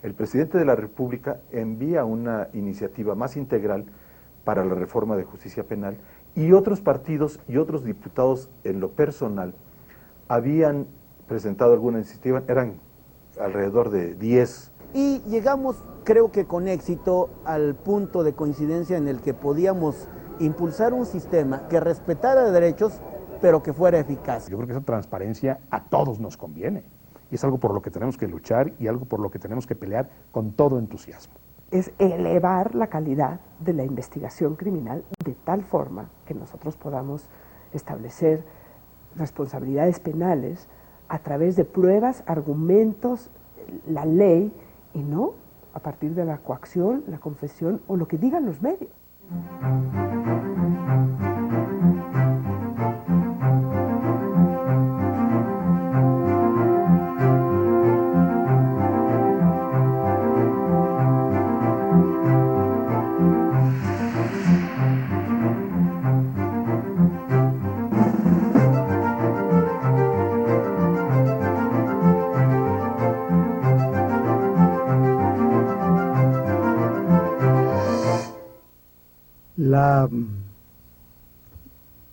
El presidente de la República envía una iniciativa más integral para la reforma de justicia penal y otros partidos y otros diputados en lo personal habían presentado alguna iniciativa, eran alrededor de 10. Y llegamos, creo que con éxito, al punto de coincidencia en el que podíamos impulsar un sistema que respetara derechos, pero que fuera eficaz. Yo creo que esa transparencia a todos nos conviene. Y es algo por lo que tenemos que luchar y algo por lo que tenemos que pelear con todo entusiasmo. Es elevar la calidad de la investigación criminal de tal forma que nosotros podamos establecer responsabilidades penales a través de pruebas, argumentos, la ley, y no a partir de la coacción, la confesión o lo que digan los medios. La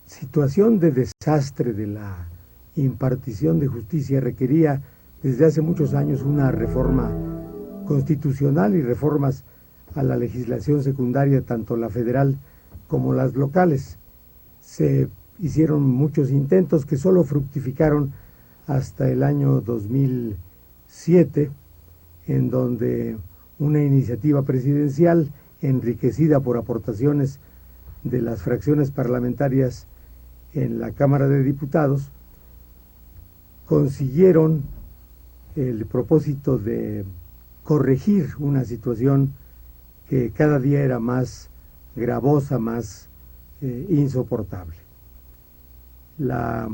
situación de desastre de la impartición de justicia requería desde hace muchos años una reforma constitucional y reformas a la legislación secundaria, tanto la federal como las locales. Se hicieron muchos intentos que solo fructificaron hasta el año 2007, en donde una iniciativa presidencial enriquecida por aportaciones de las fracciones parlamentarias en la Cámara de Diputados, consiguieron el propósito de corregir una situación que cada día era más gravosa, más insoportable. La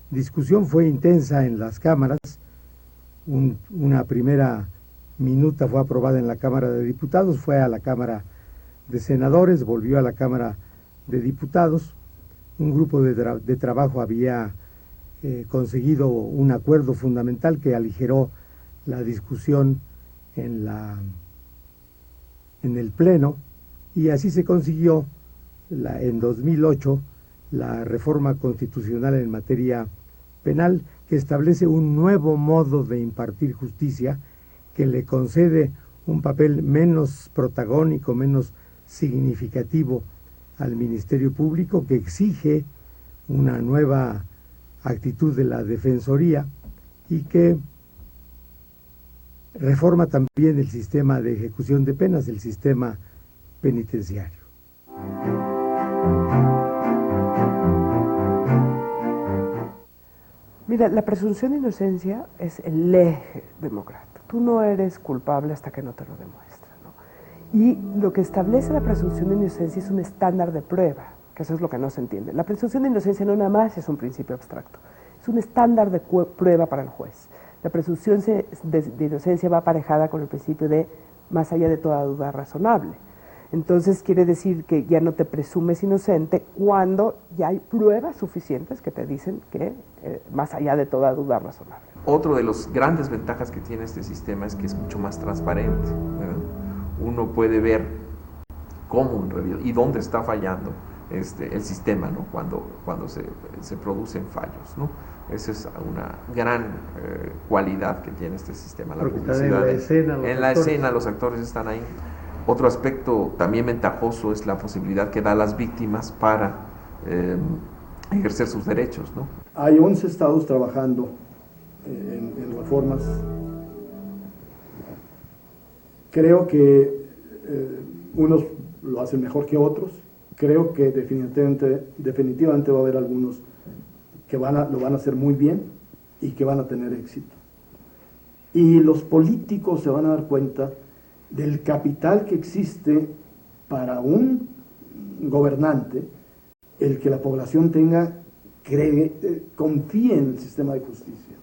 discusión fue intensa en las cámaras. Una primera minuta fue aprobada en la Cámara de Diputados, fue a la Cámara de Senadores, volvió a la Cámara de Diputados. Un grupo de trabajo había conseguido un acuerdo fundamental que aligeró la discusión en el Pleno, y así se consiguió en 2008 la reforma constitucional en materia penal, que establece un nuevo modo de impartir justicia, que le concede un papel menos protagónico, menos significativo al Ministerio Público, que exige una nueva actitud de la Defensoría y que reforma también el sistema de ejecución de penas, el sistema penitenciario. Mira, la presunción de inocencia es el eje democrático. Tú no eres culpable hasta que no te lo demuestren, ¿no? Y lo que establece la presunción de inocencia es un estándar de prueba, que eso es lo que no se entiende. La presunción de inocencia no nada más es un principio abstracto, es un estándar de prueba para el juez. La presunción de inocencia va aparejada con el principio de más allá de toda duda razonable. Entonces quiere decir que ya no te presumes inocente cuando ya hay pruebas suficientes que te dicen que más allá de toda duda razonable. Otro de las grandes ventajas que tiene este sistema es que es mucho más transparente, ¿verdad? Uno puede ver cómo y dónde está fallando el sistema, ¿no? cuando se producen fallos, ¿no? Esa es una gran cualidad que tiene este sistema. La publicidad en la escena, los actores están ahí. Otro aspecto también ventajoso es la posibilidad que da a las víctimas para ejercer sus derechos, ¿no? Hay 11 estados trabajando en reformas. Creo que unos lo hacen mejor que otros. Creo que definitivamente va a haber algunos que lo van a hacer muy bien y que van a tener éxito. Y los políticos se van a dar cuenta del capital que existe para un gobernante, el que la población confíe en el sistema de justicia.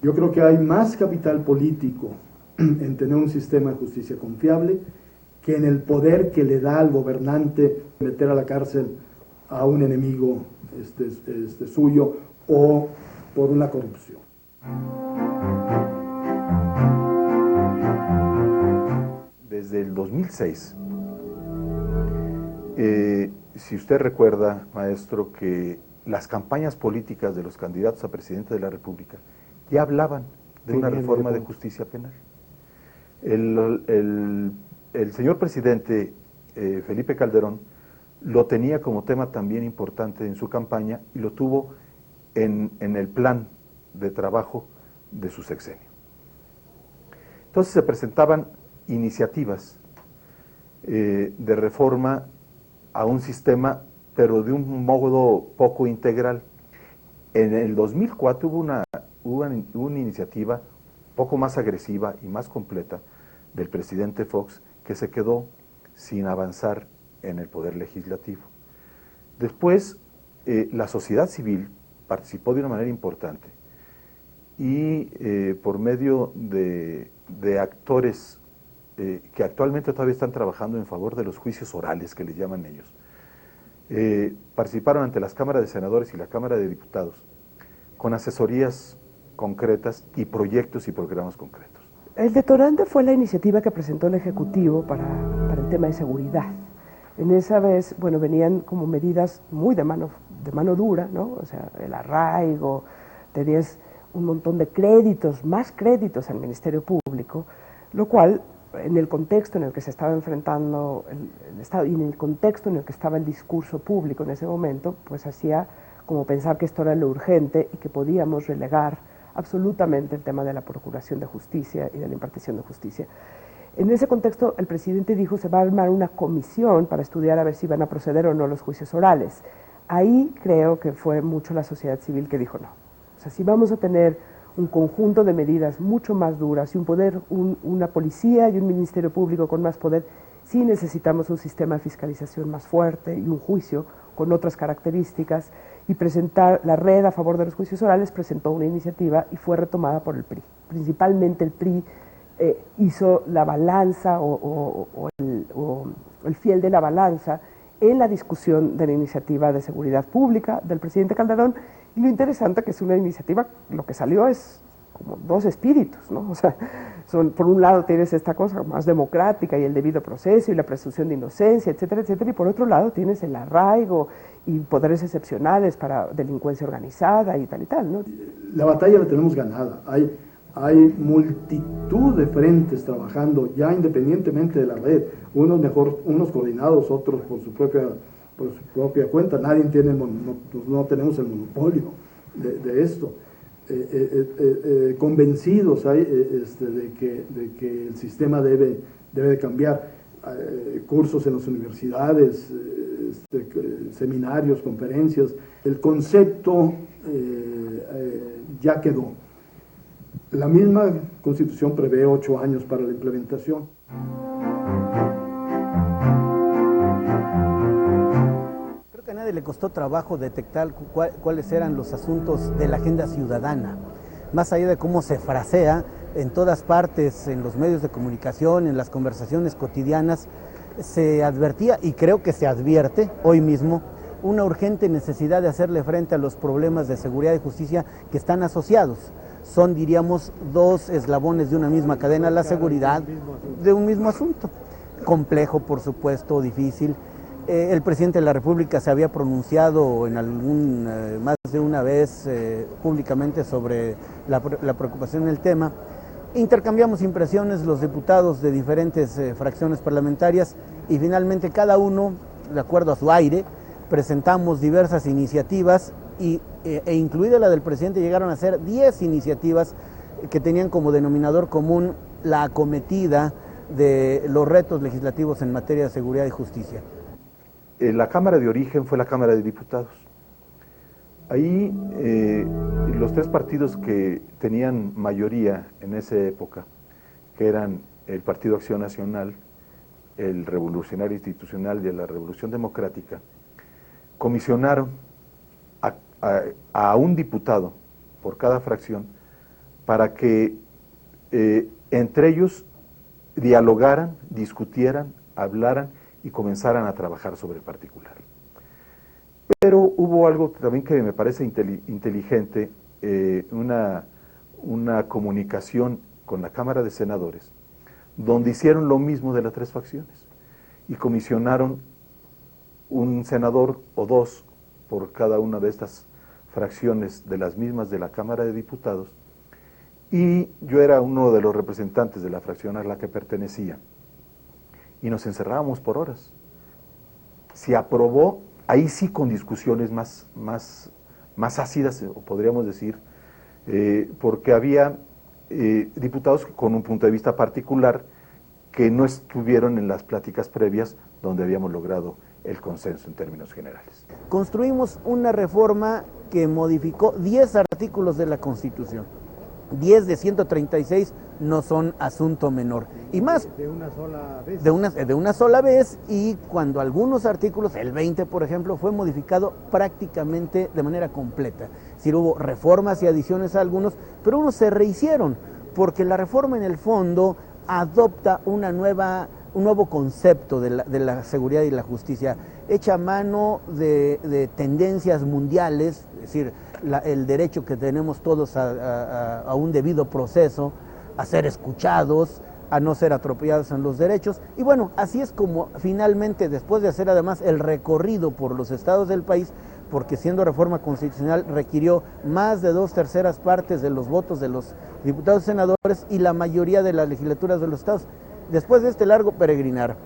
Yo creo que hay más capital político en tener un sistema de justicia confiable que en el poder que le da al gobernante meter a la cárcel a un enemigo suyo o por una corrupción. Desde el 2006, si usted recuerda, maestro, que las campañas políticas de los candidatos a presidente de la República ya hablaban de una reforma de justicia penal. El señor presidente Felipe Calderón lo tenía como tema también importante en su campaña y lo tuvo en el plan de trabajo de su sexenio. Entonces se presentaban iniciativas de reforma a un sistema, pero de un modo poco integral. En el 2004 hubo una iniciativa poco más agresiva y más completa del presidente Fox, que se quedó sin avanzar en el poder legislativo. Después, la sociedad civil participó de una manera importante y por medio de actores que actualmente todavía están trabajando en favor de los juicios orales, que les llaman ellos, participaron ante las cámaras de senadores y la Cámara de Diputados con asesorías concretas y proyectos y programas concretos. El detonante fue la iniciativa que presentó el Ejecutivo para el tema de seguridad. En esa vez, bueno, venían como medidas muy de mano dura, ¿no? O sea, el arraigo, tenías un montón de créditos, más créditos al Ministerio Público, lo cual, en el contexto en el que se estaba enfrentando el Estado y en el contexto en el que estaba el discurso público en ese momento, pues hacía como pensar que esto era lo urgente y que podíamos relegar absolutamente el tema de la procuración de justicia y de la impartición de justicia. En ese contexto, el presidente dijo se va a armar una comisión para estudiar a ver si van a proceder o no los juicios orales. Ahí creo que fue mucho la sociedad civil que dijo no. O sea, si vamos a tener un conjunto de medidas mucho más duras y un poder, una policía y un ministerio público con más poder, sí necesitamos un sistema de fiscalización más fuerte y un juicio con otras características. Y presentar, la red a favor de los juicios orales presentó una iniciativa y fue retomada por el PRI. Principalmente el PRI hizo la balanza o el fiel de la balanza en la discusión de la iniciativa de seguridad pública del presidente Calderón. Y lo interesante que es una iniciativa, lo que salió es como dos espíritus, ¿no? O sea, por un lado tienes esta cosa más democrática y el debido proceso y la presunción de inocencia, etcétera, etcétera, y por otro lado tienes el arraigo y poderes excepcionales para delincuencia organizada y tal, ¿no? La batalla la tenemos ganada. Hay multitud de frentes trabajando ya independientemente de la red, unos coordinados, otros por su propia cuenta. Nadie tiene, no tenemos el monopolio de esto. Convencidos de que el sistema debe de cambiar. Cursos en las universidades, seminarios, conferencias. El concepto ya quedó. La misma Constitución prevé 8 años para la implementación. Creo que a nadie le costó trabajo detectar cuáles eran los asuntos de la agenda ciudadana, más allá de cómo se frasea en todas partes, en los medios de comunicación, en las conversaciones cotidianas, se advertía, y creo que se advierte hoy mismo, una urgente necesidad de hacerle frente a los problemas de seguridad y justicia que están asociados. Son, diríamos, dos eslabones de una misma cadena, la seguridad de un mismo asunto. Complejo, por supuesto, difícil. El presidente de la República se había pronunciado en más de una vez públicamente sobre la preocupación del tema. Intercambiamos impresiones los diputados de diferentes fracciones parlamentarias y finalmente cada uno, de acuerdo a su aire, presentamos diversas iniciativas e incluida la del presidente llegaron a ser 10 iniciativas que tenían como denominador común la acometida de los retos legislativos en materia de seguridad y justicia. La Cámara de origen fue la Cámara de Diputados. Ahí los 3 partidos que tenían mayoría en esa época, que eran el Partido Acción Nacional, el Revolucionario Institucional y la Revolución Democrática, comisionaron a un diputado por cada fracción para que entre ellos dialogaran, discutieran, hablaran y comenzaran a trabajar sobre el particular. Pero hubo algo también que me parece inteligente, una comunicación con la Cámara de Senadores, donde hicieron lo mismo de las tres facciones y comisionaron un senador o dos por cada una de estas fracciones de las mismas de la Cámara de Diputados, y yo era uno de los representantes de la fracción a la que pertenecía, y nos encerrábamos por horas. Se aprobó, ahí sí con discusiones más ácidas, o podríamos decir, porque había diputados con un punto de vista particular que no estuvieron en las pláticas previas donde habíamos logrado el consenso en términos generales. Construimos una reforma que modificó 10 artículos de la Constitución. 10 de 136 no son asunto menor. Y más. De una sola vez. De una sola vez, y cuando algunos artículos, el 20 por ejemplo, fue modificado prácticamente de manera completa. Es decir, hubo reformas y adiciones a algunos, pero unos se rehicieron, porque la reforma en el fondo adopta un nuevo concepto de la seguridad y la justicia, hecha a mano de tendencias mundiales, es decir, el derecho que tenemos todos a un debido proceso, a ser escuchados, a no ser atropellados en los derechos. Y bueno, así es como finalmente, después de hacer además el recorrido por los estados del país, porque siendo reforma constitucional requirió más de 2/3 partes de los votos de los diputados y senadores y la mayoría de las legislaturas de los estados. Después de este largo peregrinar,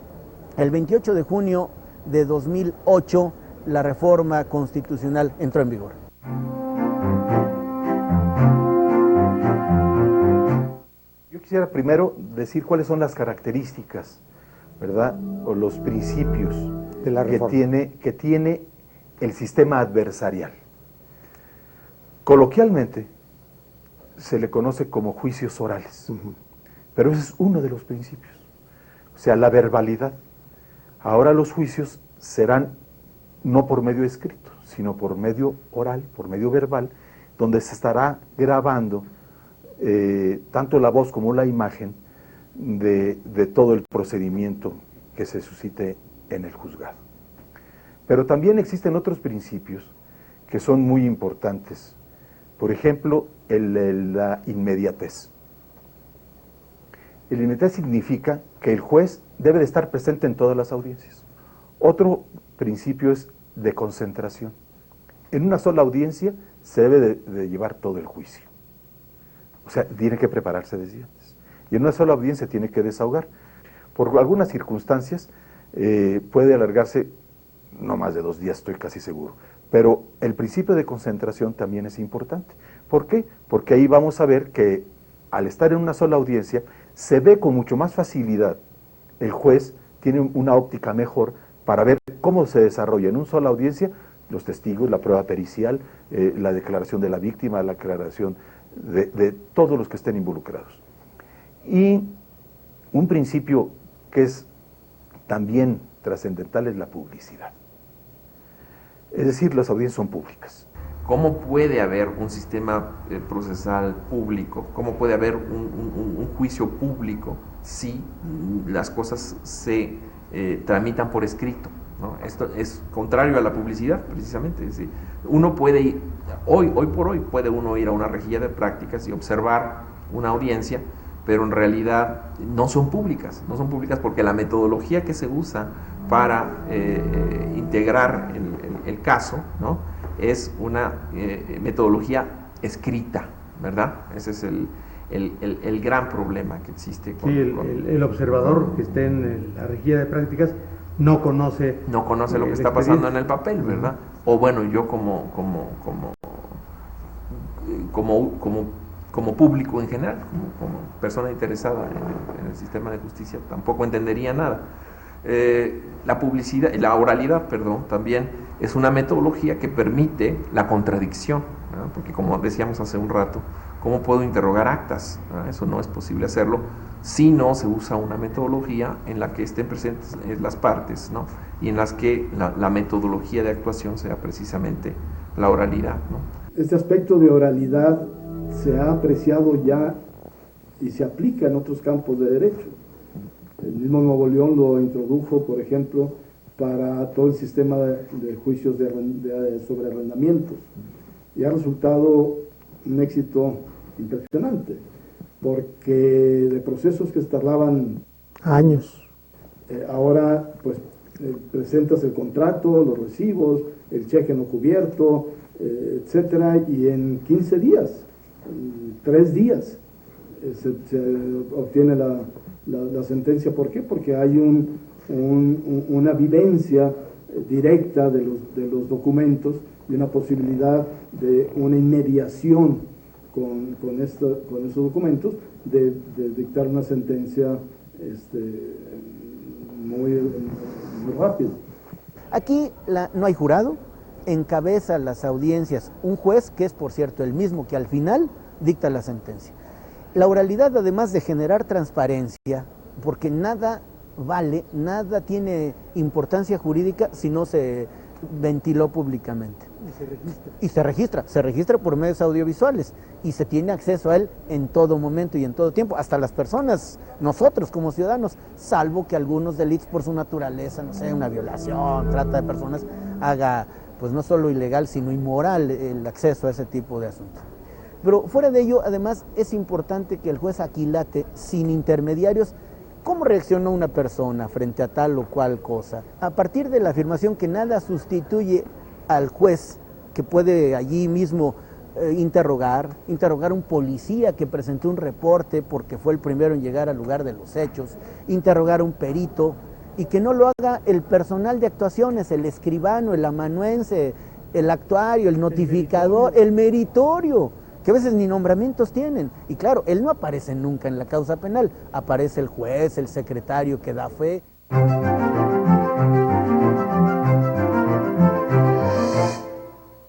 el 28 de junio de 2008, la reforma constitucional entró en vigor. Yo quisiera primero decir cuáles son las características, ¿verdad?, o los principios de la reforma que tiene el sistema adversarial. Coloquialmente se le conoce como juicios orales, pero ese es uno de los principios, o sea, la verbalidad. Ahora los juicios serán no por medio escrito, sino por medio oral, por medio verbal, donde se estará grabando tanto la voz como la imagen de todo el procedimiento que se suscite en el juzgado. Pero también existen otros principios que son muy importantes. Por ejemplo, la inmediatez. La inmediatez significa que el juez debe de estar presente en todas las audiencias. Otro principio es de concentración. En una sola audiencia se debe de llevar todo el juicio. O sea, tiene que prepararse desde antes. Y en una sola audiencia tiene que desahogar. Por algunas circunstancias puede alargarse no más de 2 días, estoy casi seguro. Pero el principio de concentración también es importante. ¿Por qué? Porque ahí vamos a ver que al estar en una sola audiencia, se ve con mucho más facilidad. El juez tiene una óptica mejor para ver cómo se desarrolla en una sola audiencia los testigos, la prueba pericial, la declaración de la víctima, la declaración de todos los que estén involucrados. Y un principio que es también trascendental es la publicidad. Es decir, las audiencias son públicas. ¿Cómo puede haber un sistema procesal público? ¿Cómo puede haber un juicio público si las cosas se tramitan por escrito, ¿no? Esto es contrario a la publicidad, precisamente. Es decir, uno puede ir, hoy por hoy, puede uno ir a una rejilla de prácticas y observar una audiencia, pero en realidad no son públicas porque la metodología que se usa para integrar el caso, ¿no?, es una metodología escrita, ¿verdad? Ese es el gran problema que existe. El observador que esté en la rejilla de prácticas no conoce lo que está pasando en el papel, ¿verdad? O bueno, yo como público en general, como persona interesada en el sistema de justicia, tampoco entendería nada. La publicidad, la oralidad, también es una metodología que permite la contradicción, ¿no? Porque como decíamos hace un rato, ¿cómo puedo interrogar actas? ¿No? Eso no es posible hacerlo si no se usa una metodología en la que estén presentes las partes, ¿no? Y en las que la metodología de actuación sea precisamente la oralidad, ¿no? Este aspecto de oralidad se ha apreciado ya y se aplica en otros campos de derecho. El mismo Nuevo León lo introdujo, por ejemplo, para todo el sistema de juicios sobre arrendamientos. Y ha resultado un éxito impresionante, porque de procesos que tardaban Años. ahora pues presentas el contrato, los recibos, el cheque no cubierto, etcétera, y en 15 días, 3 días, se obtiene la sentencia. ¿Por qué? Porque hay una vivencia directa de los documentos y una posibilidad de una inmediación con esos documentos de dictar una sentencia muy rápido. Aquí no hay jurado, encabeza las audiencias un juez, que es por cierto el mismo que al final dicta la sentencia. La oralidad, además de generar transparencia, porque nada vale, nada tiene importancia jurídica si no se ventiló públicamente. Y se registra por medios audiovisuales y se tiene acceso a él en todo momento y en todo tiempo, hasta las personas, nosotros como ciudadanos, salvo que algunos delitos por su naturaleza, no sé, una violación, trata de personas, haga pues no solo ilegal sino inmoral el acceso a ese tipo de asuntos. Pero fuera de ello, además, es importante que el juez aquilate, sin intermediarios, cómo reaccionó una persona frente a tal o cual cosa, a partir de la afirmación que nada sustituye al juez, que puede allí mismo interrogar a un policía que presentó un reporte porque fue el primero en llegar al lugar de los hechos, interrogar a un perito, y que no lo haga el personal de actuaciones, el escribano, el amanuense, el actuario, el notificador, el meritorio, que a veces ni nombramientos tienen. Y claro, él no aparece nunca en la causa penal, aparece el juez, el secretario que da fe.